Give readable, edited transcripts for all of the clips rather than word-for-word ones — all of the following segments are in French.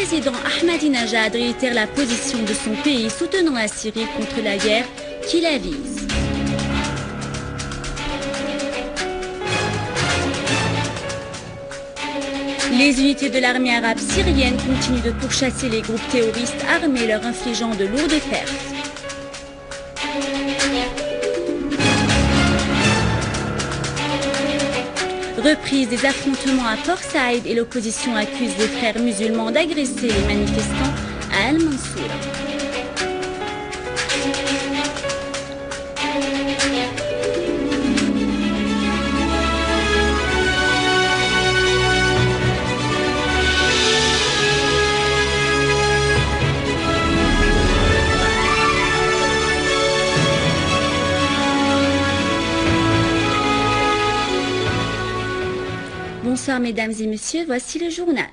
président Ahmadinejad réitère la position de son pays soutenant la Syrie contre la guerre qui la vise. Les unités de l'armée arabe syrienne continuent de pourchasser les groupes terroristes armés leur infligeant de lourdes pertes. Reprise des affrontements à Port Saïd et l'opposition accuse les frères musulmans d'agresser les manifestants à Al-Mansoura. Bonsoir mesdames et messieurs, voici le journal.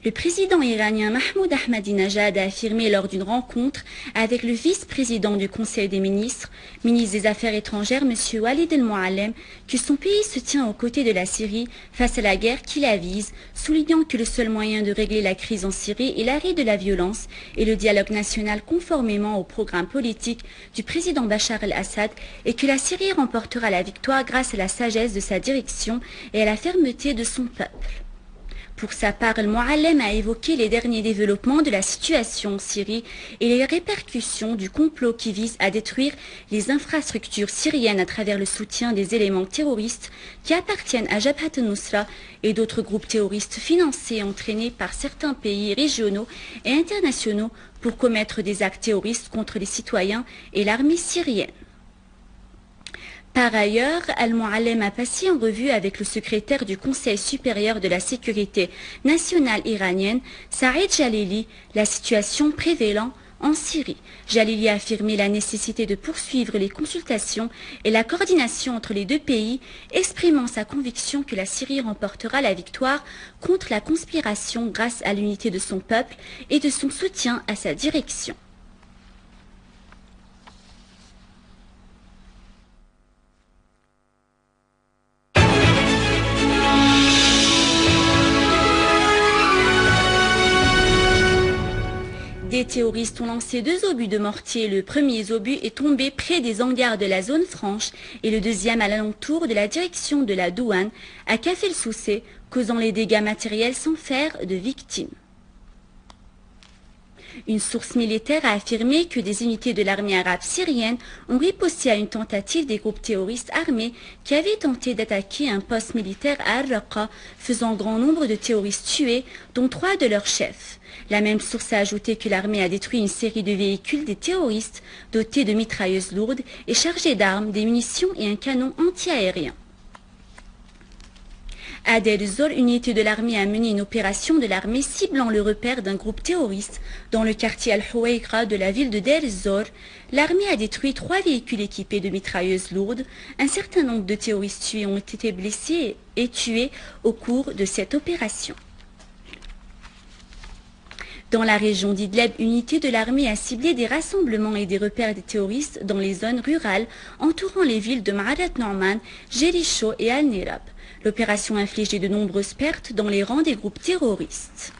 Le président iranien Mahmoud Ahmadinejad a affirmé lors d'une rencontre avec le vice-président du Conseil des ministres, ministre des Affaires étrangères, M. Walid El-Mouallem, que son pays se tient aux côtés de la Syrie face à la guerre qui la vise, soulignant que le seul moyen de régler la crise en Syrie est l'arrêt de la violence et le dialogue national conformément au programme politique du président Bachar el-Assad et que la Syrie remportera la victoire grâce à la sagesse de sa direction et à la fermeté de son peuple. Pour sa part, El-Mouallem a évoqué les derniers développements de la situation en Syrie et les répercussions du complot qui vise à détruire les infrastructures syriennes à travers le soutien des éléments terroristes qui appartiennent à Jabhat al-Nusra et d'autres groupes terroristes financés et entraînés par certains pays régionaux et internationaux pour commettre des actes terroristes contre les citoyens et l'armée syrienne. Par ailleurs, Al-Mouallem a passé en revue avec le secrétaire du Conseil supérieur de la sécurité nationale iranienne, Saïd Jalili, la situation prévalant en Syrie. Jalili a affirmé la nécessité de poursuivre les consultations et la coordination entre les deux pays, exprimant sa conviction que la Syrie remportera la victoire contre la conspiration grâce à l'unité de son peuple et de son soutien à sa direction. Des terroristes ont lancé 2 obus de mortier. Le premier obus est tombé près des hangars de la zone franche et le deuxième à l'alentour de la direction de la douane à Kafel Soussé, causant les dégâts matériels sans faire de victimes. Une source militaire a affirmé que des unités de l'armée arabe syrienne ont riposté à une tentative des groupes terroristes armés qui avaient tenté d'attaquer un poste militaire à Al-Raqqa, faisant grand nombre de terroristes tués, dont 3 de leurs chefs. La même source a ajouté que l'armée a détruit une série de véhicules des terroristes dotés de mitrailleuses lourdes et chargés d'armes, des munitions et un canon anti-aérien. À Deir ez-Zor, une unité de l'armée a mené une opération de l'armée ciblant le repère d'un groupe terroriste dans le quartier Al-Houaïra de la ville de Deir ez-Zor. L'armée a détruit 3 véhicules équipés de mitrailleuses lourdes. Un certain nombre de terroristes tués ont été blessés et tués au cours de cette opération. Dans la région d'Idleb, une unité de l'armée a ciblé des rassemblements et des repères des terroristes dans les zones rurales entourant les villes de Ma'arat Norman, Jericho et Al-Nirab. L'opération a infligé de nombreuses pertes dans les rangs des groupes terroristes.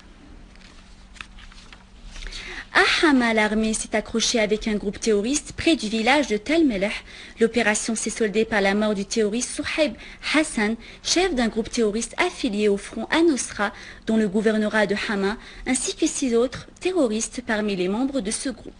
À Hama, l'armée s'est accrochée avec un groupe terroriste près du village de Tel Meleh. L'opération s'est soldée par la mort du terroriste Souhaib Hassan, chef d'un groupe terroriste affilié au front Al-Nusra, dont le gouvernorat de Hama, ainsi que 6 autres terroristes parmi les membres de ce groupe.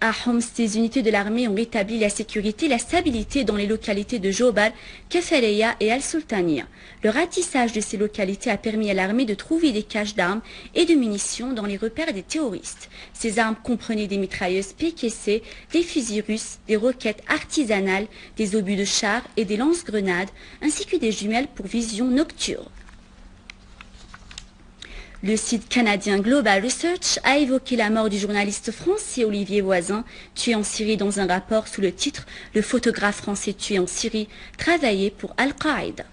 À Homs, des unités de l'armée ont rétabli la sécurité et la stabilité dans les localités de Jobar, Kefaleya et Al-Sultaniya. Le ratissage de ces localités a permis à l'armée de trouver des caches d'armes et de munitions dans les repères des terroristes. Ces armes comprenaient des mitrailleuses PKC, des fusils russes, des roquettes artisanales, des obus de chars et des lance-grenades, ainsi que des jumelles pour vision nocturne. Le site canadien Global Research a évoqué la mort du journaliste français Olivier Voisin, tué en Syrie dans un rapport sous le titre « Le photographe français tué en Syrie travaillait pour Al-Qaïda ».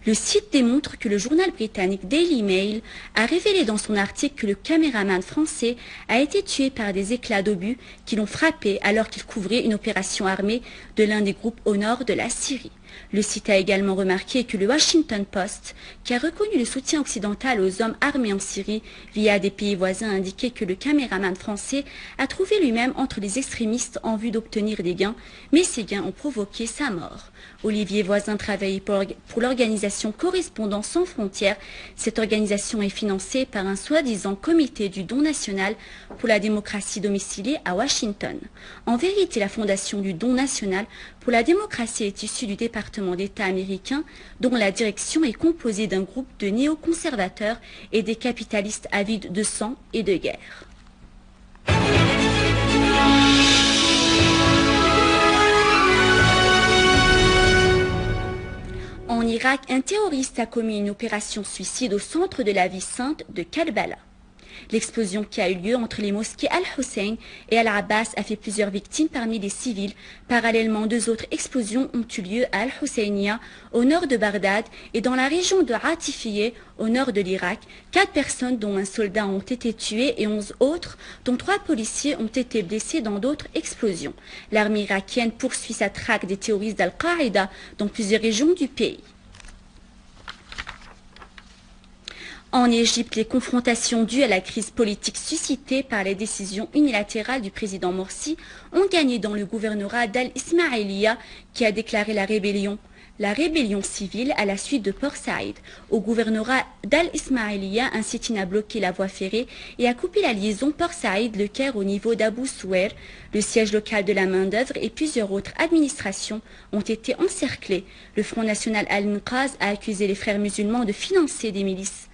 Le site démontre que le journal britannique Daily Mail a révélé dans son article que le caméraman français a été tué par des éclats d'obus qui l'ont frappé alors qu'il couvrait une opération armée de l'un des groupes au nord de la Syrie. Le site a également remarqué que le Washington Post, qui a reconnu le soutien occidental aux hommes armés en Syrie via des pays voisins, a indiqué que le caméraman français a trouvé lui-même entre les extrémistes en vue d'obtenir des gains, mais ces gains ont provoqué sa mort. Olivier Voisin travaille pour l'organisation Correspondants sans frontières. Cette organisation est financée par un soi-disant comité du don national pour la démocratie domicilié à Washington. En vérité, la fondation du don national pour la démocratie est issue du département d'État américain dont la direction est composée d'un groupe de néoconservateurs et des capitalistes avides de sang et de guerre. En Irak, un terroriste a commis une opération suicide au centre de la ville sainte de Karbala. L'explosion qui a eu lieu entre les mosquées Al-Hussein et Al-Abbas a fait plusieurs victimes parmi les civils. Parallèlement, 2 autres explosions ont eu lieu à Al-Husseiniya, au nord de Bagdad, et dans la région de Ratifieh, au nord de l'Irak. 4 personnes, dont un soldat, ont été tuées et 11 autres, dont 3 policiers, ont été blessés dans d'autres explosions. L'armée irakienne poursuit sa traque des terroristes d'Al-Qaïda dans plusieurs régions du pays. En Égypte, les confrontations dues à la crise politique suscitée par les décisions unilatérales du président Morsi ont gagné dans le gouvernorat d'Al-Ismaïlia qui a déclaré la rébellion civile à la suite de Port Saïd. Au gouvernorat d'Al-Ismaïlia, un sit-in a bloqué la voie ferrée et a coupé la liaison Port Saïd-Le Caire au niveau d'Abou Souer. Le siège local de la main-d'œuvre et plusieurs autres administrations ont été encerclées. Le Front national Al-Inqaz a accusé les frères musulmans de financer des milices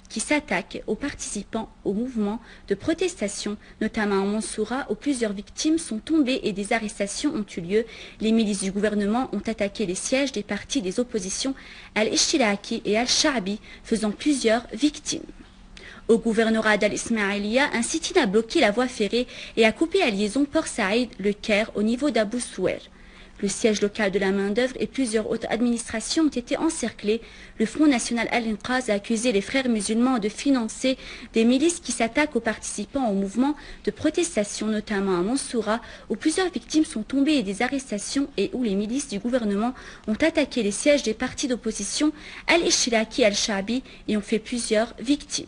qui s'attaquent aux participants au mouvement de protestation, notamment à Mansoura, où plusieurs victimes sont tombées et des arrestations ont eu lieu. Les milices du gouvernement ont attaqué les sièges des partis des oppositions Al-Ishtiraki et Al-Sha'bi, faisant plusieurs victimes. Au gouvernorat d'Al-Ismaïlia, un sit-in a bloqué la voie ferrée et a coupé la liaison Port Saïd-Le Caire au niveau d'Abou Souer. Le siège local de la main-d'œuvre et plusieurs autres administrations ont été encerclés. Le Front national Al-Inqaz a accusé les frères musulmans de financer des milices qui s'attaquent aux participants au mouvement de protestation, notamment à Mansoura, où plusieurs victimes sont tombées et des arrestations et où les milices du gouvernement ont attaqué les sièges des partis d'opposition Al-Ishtiraki et Al-Sha'bi et ont fait plusieurs victimes.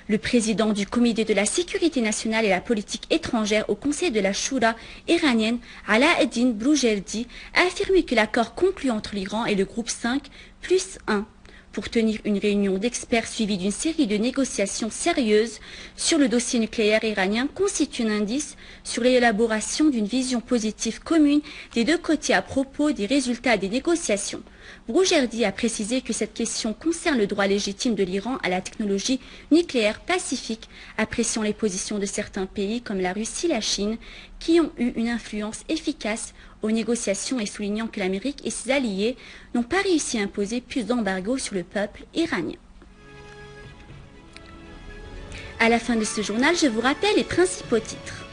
Le président du Comité de la sécurité nationale et la politique étrangère au Conseil de la Choura iranienne, Alaaeddin Broujerdi, a affirmé que l'accord conclu entre l'Iran et le groupe 5+1 pour tenir une réunion d'experts suivie d'une série de négociations sérieuses sur le dossier nucléaire iranien constitue un indice sur l'élaboration d'une vision positive commune des 2 côtés à propos des résultats des négociations. Broujerdi a précisé que cette question concerne le droit légitime de l'Iran à la technologie nucléaire pacifique, appréciant les positions de certains pays comme la Russie et la Chine, qui ont eu une influence efficace aux négociations et soulignant que l'Amérique et ses alliés n'ont pas réussi à imposer plus d'embargo sur le peuple iranien. À la fin de ce journal, je vous rappelle les principaux titres.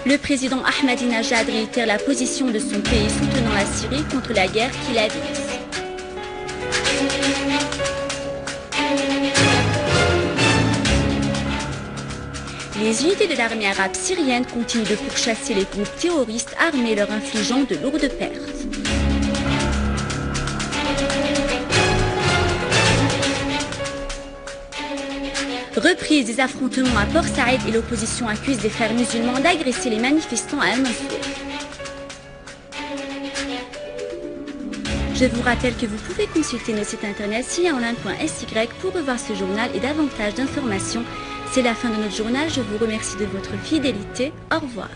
Le président Ahmadinejad réitère la position de son pays soutenant la Syrie contre la guerre qui la vise. Les unités de l'armée arabe syrienne continuent de pourchasser les groupes terroristes armés leur infligeant de lourdes pertes. Reprise des affrontements à Port Saïd et l'opposition accuse des frères musulmans d'agresser les manifestants à Al-Mansour. Je vous rappelle que vous pouvez consulter nos sites internet siaonline.sy pour revoir ce journal et davantage d'informations. C'est la fin de notre journal. Je vous remercie de votre fidélité. Au revoir.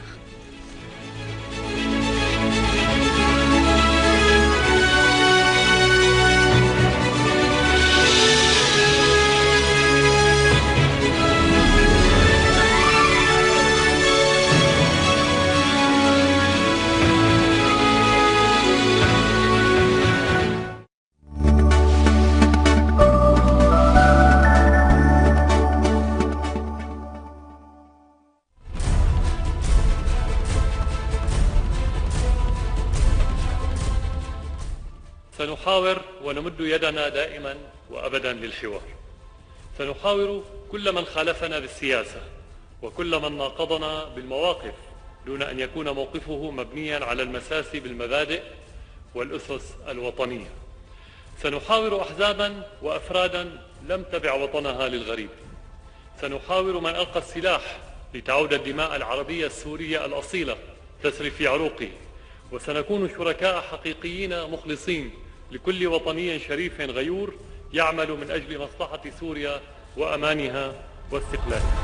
سنحاور ونمد يدنا دائما وأبدا للحوار. سنحاور كل من خالفنا بالسياسة وكل من ناقضنا بالمواقف دون أن يكون موقفه مبنيا على المساس بالمبادئ والأسس الوطنية. سنحاور أحزابا وأفرادا لم تبع وطنها للغريب. سنحاور من ألقى السلاح لتعود الدماء العربية السورية الأصيلة تسري في عروقه، وسنكون شركاء حقيقيين مخلصين لكل وطني شريف غيور يعمل من أجل مصلحة سوريا وأمانها واستقلالها.